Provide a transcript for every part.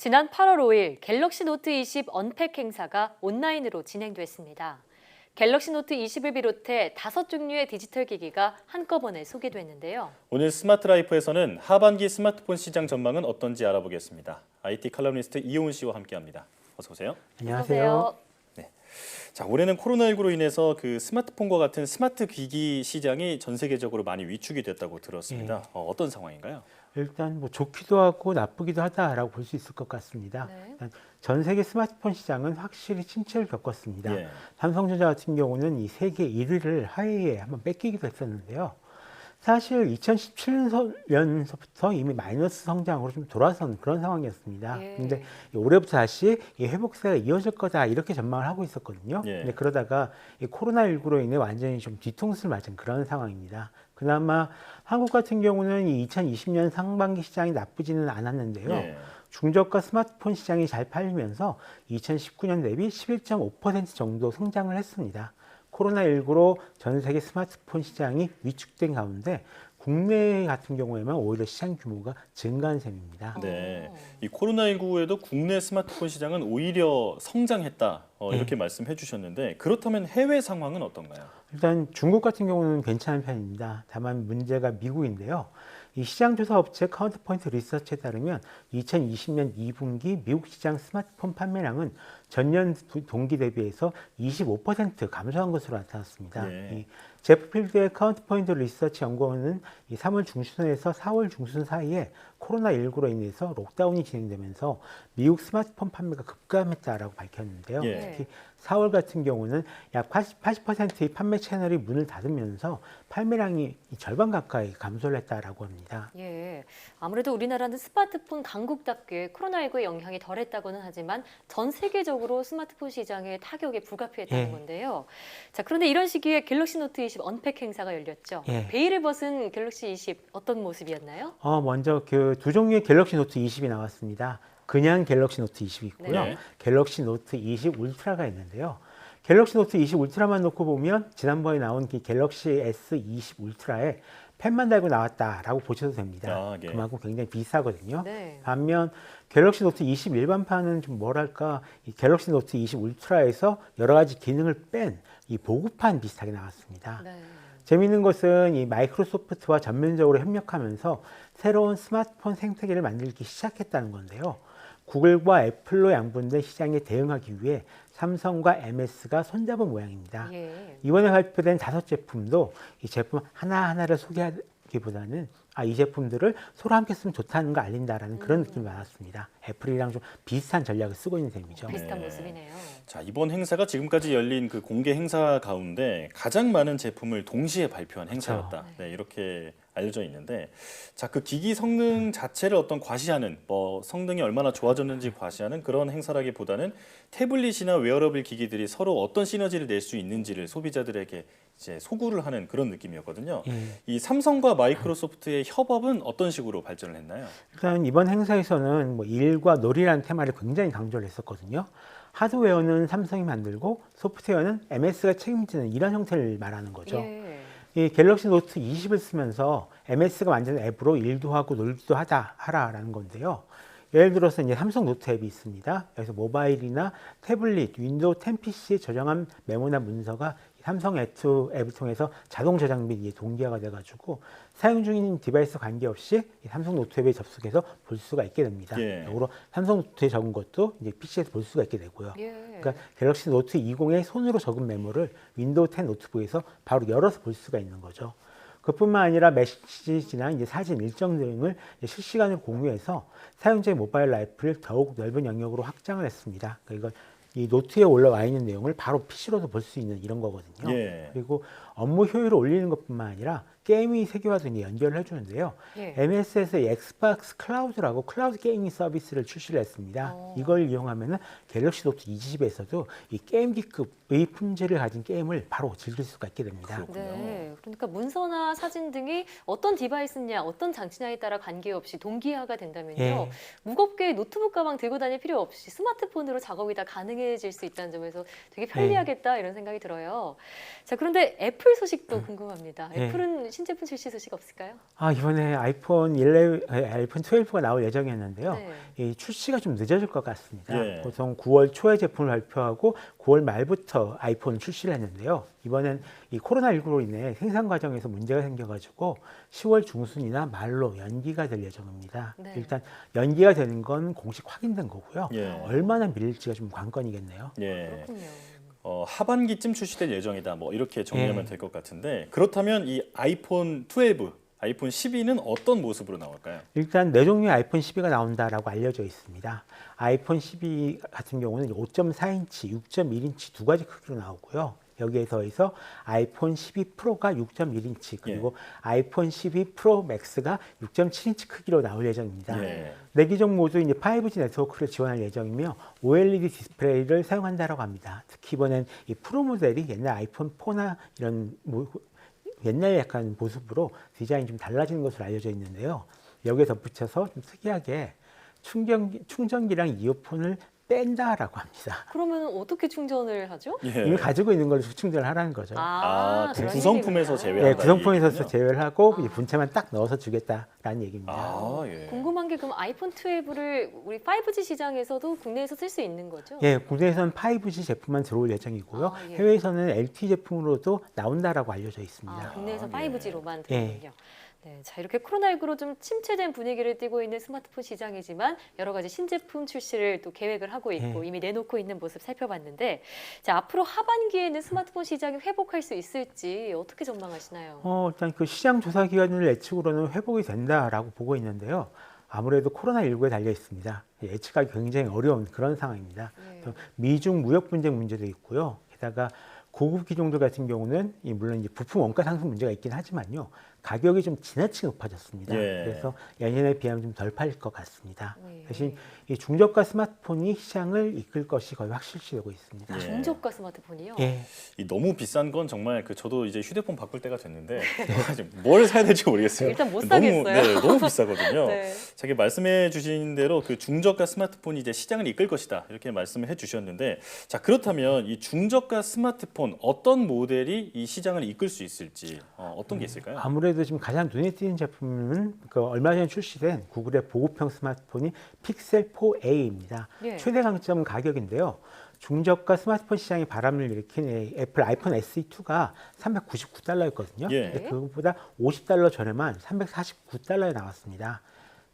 지난 8월 5일 갤럭시 노트 20 언팩 행사가 온라인으로 진행됐습니다. 갤럭시 노트 20을 비롯해 5종류의 디지털 기기가 한꺼번에 소개됐는데요. 오늘 스마트 라이프에서는 하반기 스마트폰 시장 전망은 어떤지 알아보겠습니다. IT 칼럼니스트 이효은 씨와 함께합니다. 어서 오세요. 안녕하세요. 자, 올해는 코로나19로 인해서 그 스마트폰과 같은 스마트 기기 시장이 전 세계적으로 많이 위축이 됐다고 들었습니다. 어떤 상황인가요? 일단 뭐 좋기도 하고 나쁘기도 하다라고 볼 수 있을 것 같습니다. 네. 일단 전 세계 스마트폰 시장은 확실히 침체를 겪었습니다. 예. 삼성전자 같은 경우는 이 세계 1위를 하이에 한번 뺏기기도 했었는데요. 사실 2017년서부터 이미 마이너스 성장으로 좀 돌아선 그런 상황이었습니다. 예. 근데 올해부터 다시 이 회복세가 이어질 거다 이렇게 전망을 하고 있었거든요. 예. 근데 그러다가 이 코로나19로 인해 완전히 좀 뒤통수를 맞은 그런 상황입니다. 그나마 한국 같은 경우는 이 2020년 상반기 시장이 나쁘지는 않았는데요. 예. 중저가 스마트폰 시장이 잘 팔리면서 2019년 대비 11.5% 정도 성장을 했습니다. 코로나19로 전 세계 스마트폰 시장이 위축된 가운데 국내 같은 경우에만 오히려 시장 규모가 증가한 셈입니다. 네, 이 코로나19에도 국내 스마트폰 시장은 오히려 성장했다 이렇게 말씀해 주셨는데 그렇다면 해외 상황은 어떤가요? 일단 중국 같은 경우는 괜찮은 편입니다. 다만 문제가 미국인데요. 이 시장조사 업체 카운트포인트 리서치에 따르면 2020년 2분기 미국 시장 스마트폰 판매량은 전년 동기 대비해서 25% 감소한 것으로 나타났습니다. 예. 이 제프필드의 카운트포인트 리서치 연구원은 이 3월 중순에서 4월 중순 사이에 코로나19로 인해서 록다운이 진행되면서 미국 스마트폰 판매가 급감했다라고 밝혔는데요. 예. 특히 4월 같은 경우는 약 80%의 판매 채널이 문을 닫으면서 판매량이 절반 가까이 감소를 했다라고 합니다. 예, 아무래도 우리나라는 스마트폰 강국답게 코로나19의 영향이 덜했다고는 하지만 전 세계적으로 스마트폰 시장에 타격이 불가피했다는 예. 건데요. 자, 그런데 이런 시기에 갤럭시 노트 20 언팩 행사가 열렸죠. 예. 베일을 벗은 갤럭시 20 어떤 모습이었나요? 먼저 그 두 종류의 갤럭시 노트 20이 나왔습니다. 그냥 갤럭시 노트 20이 있고요. 네. 갤럭시 노트 20 울트라가 있는데요. 갤럭시 노트 20 울트라만 놓고 보면 지난번에 나온 그 갤럭시 S20 울트라에 펜만 달고 나왔다라고 보셔도 됩니다. 아, 예. 그만큼 굉장히 비싸거든요. 네. 반면 갤럭시 노트 20 일반판은 좀 뭐랄까 이 갤럭시 노트 20 울트라에서 여러 가지 기능을 뺀 이 보급판 비슷하게 나왔습니다. 네. 재미있는 것은 이 마이크로소프트와 전면적으로 협력하면서 새로운 스마트폰 생태계를 만들기 시작했다는 건데요. 구글과 애플로 양분된 시장에 대응하기 위해 삼성과 MS가 손잡은 모양입니다. 예. 이번에 발표된 5제품도 이 제품 하나하나를 소개하기보다는 이 제품들을 서로 함께 쓰면 좋다는 걸 알린다라는 그런 느낌이 많았습니다. 애플이랑 좀 비슷한 전략을 쓰고 있는 셈이죠. 비슷한 네. 모습이네요. 자, 이번 행사가 지금까지 열린 그 공개 행사 가운데 가장 많은 제품을 동시에 발표한 행사였다. 네, 이렇게 알려져 있는데, 자, 그 기기 성능 자체를 어떤 과시하는, 성능이 얼마나 좋아졌는지 과시하는 그런 행사라기보다는 태블릿이나 웨어러블 기기들이 서로 어떤 시너지를 낼 수 있는지를 소비자들에게 이제 소구를 하는 그런 느낌이었거든요. 이 삼성과 마이크로소프트의 협업은 어떤 식으로 발전을 했나요? 일단 이번 행사에서는 뭐 일과 놀이라는 테마를 굉장히 강조를 했었거든요. 하드웨어는 삼성이 만들고 소프트웨어는 MS가 책임지는 이런 형태를 말하는 거죠. 예. 이 갤럭시 노트 20을 쓰면서 MS가 만든 앱으로 일도 하고 놀기도 하라라는 건데요. 예를 들어서 이제 삼성 노트 앱이 있습니다. 여기서 모바일이나 태블릿, 윈도우 10 PC에 저장한 메모나 문서가 삼성 앱을 통해서 자동 저장 및 동기화가 돼가지고 사용 중인 디바이스 관계없이 이 삼성 노트 앱에 접속해서 볼 수가 있게 됩니다. 예. 역으로 삼성 노트에 적은 것도 이제 PC에서 볼 수가 있게 되고요. 예. 그러니까 갤럭시 노트 20의 손으로 적은 메모를 윈도우 10 노트북에서 바로 열어서 볼 수가 있는 거죠. 그뿐만 아니라 메시지나 이제 사진, 일정 등을 실시간으로 공유해서 사용자의 모바일 라이프를 더욱 넓은 영역으로 확장을 했습니다. 그러니까 이걸 이 노트에 올라와 있는 내용을 바로 PC로도 볼 수 있는 이런 거거든요. 예. 그리고 업무 효율을 올리는 것뿐만 아니라 게임이 세계화도 연결을 해주는데요. 예. MS에서 엑스박스 클라우드라고 클라우드 게이밍 서비스를 출시를 했습니다. 이걸 이용하면은 갤럭시 노트 20에서도 이 게임기급의 품질을 가진 게임을 바로 즐길 수가 있게 됩니다. 그렇군요. 네, 그러니까 문서나 사진 등이 어떤 디바이스냐, 어떤 장치냐에 따라 관계없이 동기화가 된다면요. 예. 무겁게 노트북 가방 들고 다닐 필요 없이 스마트폰으로 작업이 다 가능해질 수 있다는 점에서 되게 편리하겠다 이런 생각이 들어요. 자, 그런데 애플 소식도 궁금합니다. 예. 애플은 신제품 출시 소식 없을까요? 이번에 아이폰 11, 아이폰 12가 나올 예정이었는데요. 네. 이 출시가 좀 늦어질 것 같습니다. 예. 보통 9월 초에 제품을 발표하고 9월 말부터 아이폰 출시를 했는데요. 이번엔 이 코로나19로 인해 생산 과정에서 문제가 생겨가지고 10월 중순이나 말로 연기가 될 예정입니다. 네. 일단 연기가 되는 건 공식 확인된 거고요. 예. 얼마나 밀릴지가 좀 관건이겠네요. 예. 그렇군요. 하반기쯤 출시될 예정이다. 뭐 이렇게 정리하면 예. 될 것 같은데 그렇다면 이 아이폰 12, 아이폰 12는 어떤 모습으로 나올까요? 일단 네 종류의 아이폰 12가 나온다라고 알려져 있습니다. 아이폰 12 같은 경우는 5.4인치, 6.1인치 두 가지 크기로 나오고요. 여기에 더해서 아이폰 12 프로가 6.1인치 그리고 아이폰 12 프로 맥스가 6.7인치 크기로 나올 예정입니다. 예. 네 기종 모두 이제 5G 네트워크를 지원할 예정이며 OLED 디스플레이를 사용한다라고 합니다. 특히 이번엔 이 프로 모델이 옛날 아이폰 4나 이런 옛날 약간 모습으로 디자인이 좀 달라지는 것으로 알려져 있는데요. 여기에 덧붙여서 좀 특이하게 충전기랑 이어폰을 뺀다라고 합니다. 그러면 어떻게 충전을 하죠? 예. 이미 가지고 있는 걸 충전을 하라는 거죠. 그 그런 구성품에서 얘기군요. 제외한다. 네, 구성품에서 얘기군요. 제외를 하고 이제 본체만 딱 넣어서 주겠다라는 얘기입니다. 아, 예. 궁금한 게 그럼 아이폰 12를 우리 5G 시장에서도 국내에서 쓸 수 있는 거죠? 예, 국내에서는 5G 제품만 들어올 예정이고요. 아, 예. 해외에서는 LTE 제품으로도 나온다라고 알려져 있습니다. 국내에서 예. 5G로만 예. 되는군요. 네, 자 이렇게 코로나19로 좀 침체된 분위기를 띠고 있는 스마트폰 시장이지만 여러 가지 신제품 출시를 또 계획을 하고 있고 예. 이미 내놓고 있는 모습 살펴봤는데 자 앞으로 하반기에는 스마트폰 시장이 회복할 수 있을지 어떻게 전망하시나요? 일단 그 시장 조사 기관들 예측으로는 회복이 된다라고 보고 있는데요. 아무래도 코로나19에 달려 있습니다. 예측하기 굉장히 어려운 그런 상황입니다. 네. 또 미중 무역 분쟁 문제도 있고요. 게다가 고급 기종들 같은 경우는 물론 이제 부품 원가 상승 문제가 있긴 하지만요. 가격이 좀 지나치게 높아졌습니다. 예. 그래서 예년에 비하면 좀 덜 팔릴 것 같습니다. 네. 대신 이 중저가 스마트폰이 시장을 이끌 것이 거의 확실시되고 있습니다. 예. 중저가 스마트폰이요? 예. 이 너무 비싼 건 정말 저도 이제 휴대폰 바꿀 때가 됐는데 뭘 사야 될지 모르겠어요. 일단 못 너무, 사겠어요. 네, 너무 비싸거든요. 네. 자기 말씀해 주신 대로 그 중저가 스마트폰이 이제 시장을 이끌 것이다 이렇게 말씀을 해주셨는데 자 그렇다면 이 중저가 스마트폰 어떤 모델이 이 시장을 이끌 수 있을지 어떤 게 있을까요? 아무래도 지금 가장 눈에 띄는 제품은 그 얼마 전에 출시된 구글의 보급형 스마트폰이 픽셀 4a입니다. 예. 최대 강점은 가격인데요. 중저가 스마트폰 시장에 바람을 일으킨 애플 아이폰 SE2가 399달러였거든요. 예. 근데 그것보다 $50 저렴한 349달러에 나왔습니다.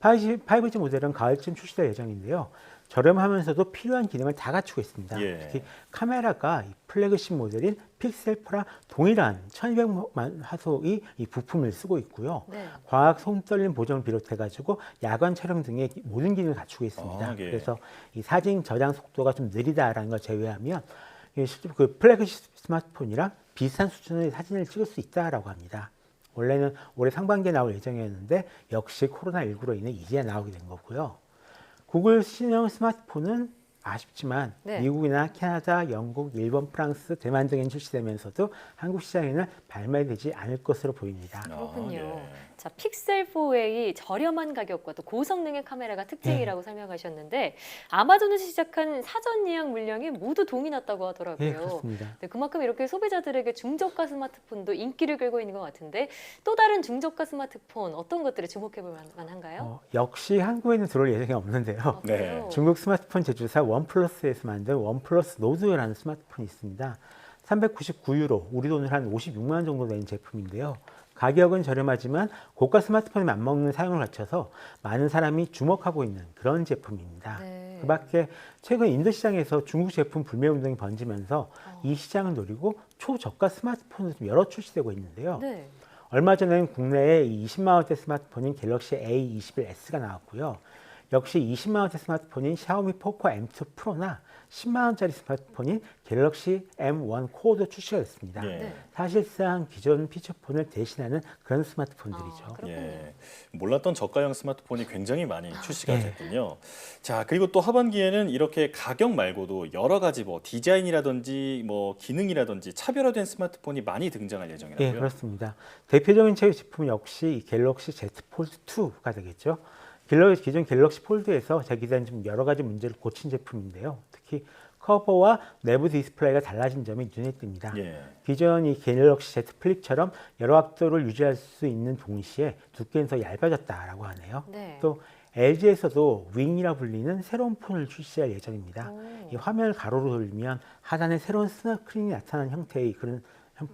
5G 모델은 가을쯤 출시될 예정인데요. 저렴하면서도 필요한 기능을 다 갖추고 있습니다. 예. 특히 카메라가 이 플래그십 모델인 픽셀 프라 동일한 1200만 화소의 이 부품을 쓰고 있고요. 네. 과학 손떨림 보정을 비롯해가지고 야간 촬영 등의 모든 기능을 갖추고 있습니다. 아, 예. 그래서 이 사진 저장 속도가 좀 느리다라는 걸 제외하면 실제로 그 플래그십 스마트폰이랑 비슷한 수준의 사진을 찍을 수 있다라고 합니다. 원래는 올해 상반기에 나올 예정이었는데 역시 코로나19로 인해 이제야 나오게 된 거고요. 구글 신형 스마트폰은 아쉽지만 네. 미국이나 캐나다, 영국, 일본, 프랑스, 대만 등에 출시되면서도 한국 시장에는 발매되지 않을 것으로 보입니다. 그렇군요. 예. 자, 픽셀 4의 저렴한 가격과 또 고성능의 카메라가 특징이라고 설명하셨는데 아마존에서 시작한 사전 예약 물량이 모두 동이 났다고 하더라고요. 네, 그렇습니다. 네, 그만큼 이렇게 소비자들에게 중저가 스마트폰도 인기를 끌고 있는 것 같은데 또 다른 중저가 스마트폰 어떤 것들을 주목해 볼 만한가요? 역시 한국에는 들어올 예정이 없는데요. 아, 네. 그래요? 중국 스마트폰 제조사 원플러스에서 만든 원플러스 노드라는 스마트폰이 있습니다. 399유로, 우리 돈으로 한 56만 원 정도 되는 제품인데요. 가격은 저렴하지만 고가 스마트폰에 맞먹는 사용을 갖춰서 많은 사람이 주목하고 있는 그런 제품입니다. 네. 그 밖에 최근 인도 시장에서 중국 제품 불매 운동이 번지면서 이 시장을 노리고 초저가 스마트폰도 좀 여러 출시되고 있는데요. 네. 얼마 전에는 국내에 이 20만 원대 스마트폰인 갤럭시 A21S가 나왔고요. 역시 20만 원대 스마트폰인 샤오미 포코 M2 프로나 10만 원짜리 스마트폰인 갤럭시 M1 코어도 출시가 됐습니다. 예. 네. 사실상 기존 피처폰을 대신하는 그런 스마트폰들이죠. 아, 그렇군요. 예, 몰랐던 저가형 스마트폰이 굉장히 많이 출시가 예. 됐군요. 자, 그리고 또 하반기에는 이렇게 가격 말고도 여러 가지 뭐 디자인이라든지 뭐 기능이라든지 차별화된 스마트폰이 많이 등장할 예정이라고요. 예, 그렇습니다. 대표적인 제품 역시 이 갤럭시 Z 폴드 2가 되겠죠. 기존 갤럭시 폴드에서 제기된 좀 여러 가지 문제를 고친 제품인데요. 특히 커버와 내부 디스플레이가 달라진 점이 눈에 띕니다. 예. 기존 이 갤럭시 Z 플립처럼 여러 각도를 유지할 수 있는 동시에 두께는 더 얇아졌다라고 하네요. 네. 또 LG에서도 윙이라 불리는 새로운 폰을 출시할 예정입니다. 이 화면을 가로로 돌리면 하단에 새로운 스크린이 나타나는 형태의 그런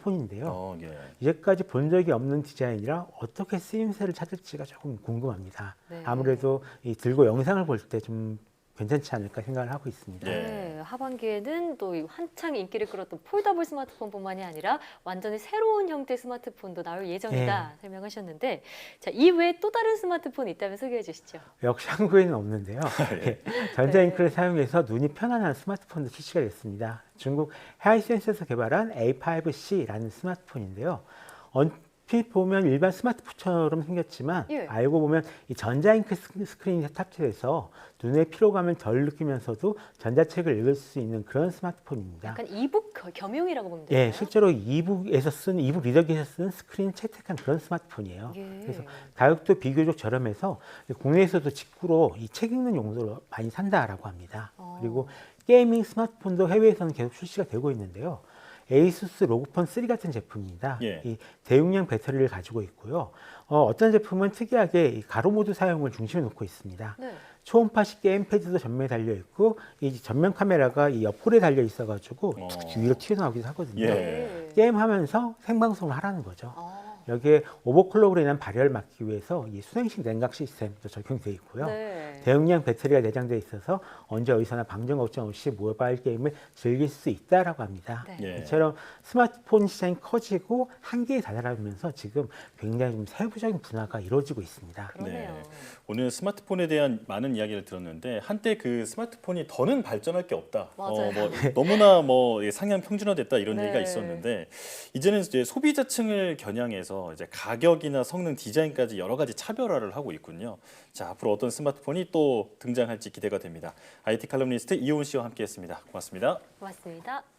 폰인데요. 예. 이제까지 본 적이 없는 디자인이라 어떻게 쓰임새를 찾을지가 조금 궁금합니다. 네. 아무래도 이 들고 영상을 볼 때 좀 괜찮지 않을까 생각을 하고 있습니다. 예. 네, 하반기에는 또 이 한창 인기를 끌었던 폴더블 스마트폰뿐만이 아니라 완전히 새로운 형태의 스마트폰도 나올 예정이다 설명하셨는데, 자, 이외에 또 다른 스마트폰이 있다면 소개해 주시죠. 역시 한국에는 없는데요. 예, 전자잉크를 사용해서 눈이 편안한 스마트폰도 출시가 됐습니다. 중국 하이센스에서 개발한 A5C라는 스마트폰인데요. 얼핏 보면 일반 스마트폰처럼 생겼지만 예. 알고 보면 이 전자잉크 스크린이 탑재돼서 눈의 피로감을 덜 느끼면서도 전자책을 읽을 수 있는 그런 스마트폰입니다. 약간 이북 겸용이라고 보면 되나요? 예, 실제로 이북 리더기에서 쓰는 스크린 채택한 그런 스마트폰이에요. 예. 그래서 가격도 비교적 저렴해서 국내에서도 직구로 이 책 읽는 용도로 많이 산다라고 합니다. 그리고 게이밍 스마트폰도 해외에서는 계속 출시가 되고 있는데요. 에이수스 로그폰 3 같은 제품입니다. 예. 이 대용량 배터리를 가지고 있고요. 어떤 제품은 특이하게 이 가로 모드 사용을 중심에 놓고 있습니다. 네. 초음파식 게임 패드도 전면에 달려 있고 이 전면 카메라가 이 옆구리에 달려 있어가지고 위로 튀어나오기도 하거든요. 예. 네. 게임하면서 생방송을 하라는 거죠. 아, 여기에 오버클럭으로 인한 발열을 막기 위해서 이 수냉식 냉각 시스템도 적용되어 있고요. 네. 대용량 배터리가 내장되어 있어서 언제 어디서나 방전 걱정 없이 모바일 게임을 즐길 수 있다라고 합니다. 네. 예. 이처럼 스마트폰 시장이 커지고 한계에 다다라면서 지금 굉장히 좀 세부적인 분화가 이루어지고 있습니다. 그러네요. 네. 오늘 스마트폰에 대한 많은 이야기를 들었는데 한때 그 스마트폰이 더는 발전할 게 없다. 맞아요. 뭐 너무나 뭐 상향 평준화됐다 이런 네. 얘기가 있었는데 이제는 이제 소비자층을 겨냥해서 이제 가격이나 성능, 디자인까지 여러 가지 차별화를 하고 있군요. 자, 앞으로 어떤 스마트폰이 또 등장할지 기대가 됩니다. IT 칼럼니스트 이호은 씨와 함께했습니다. 고맙습니다. 고맙습니다.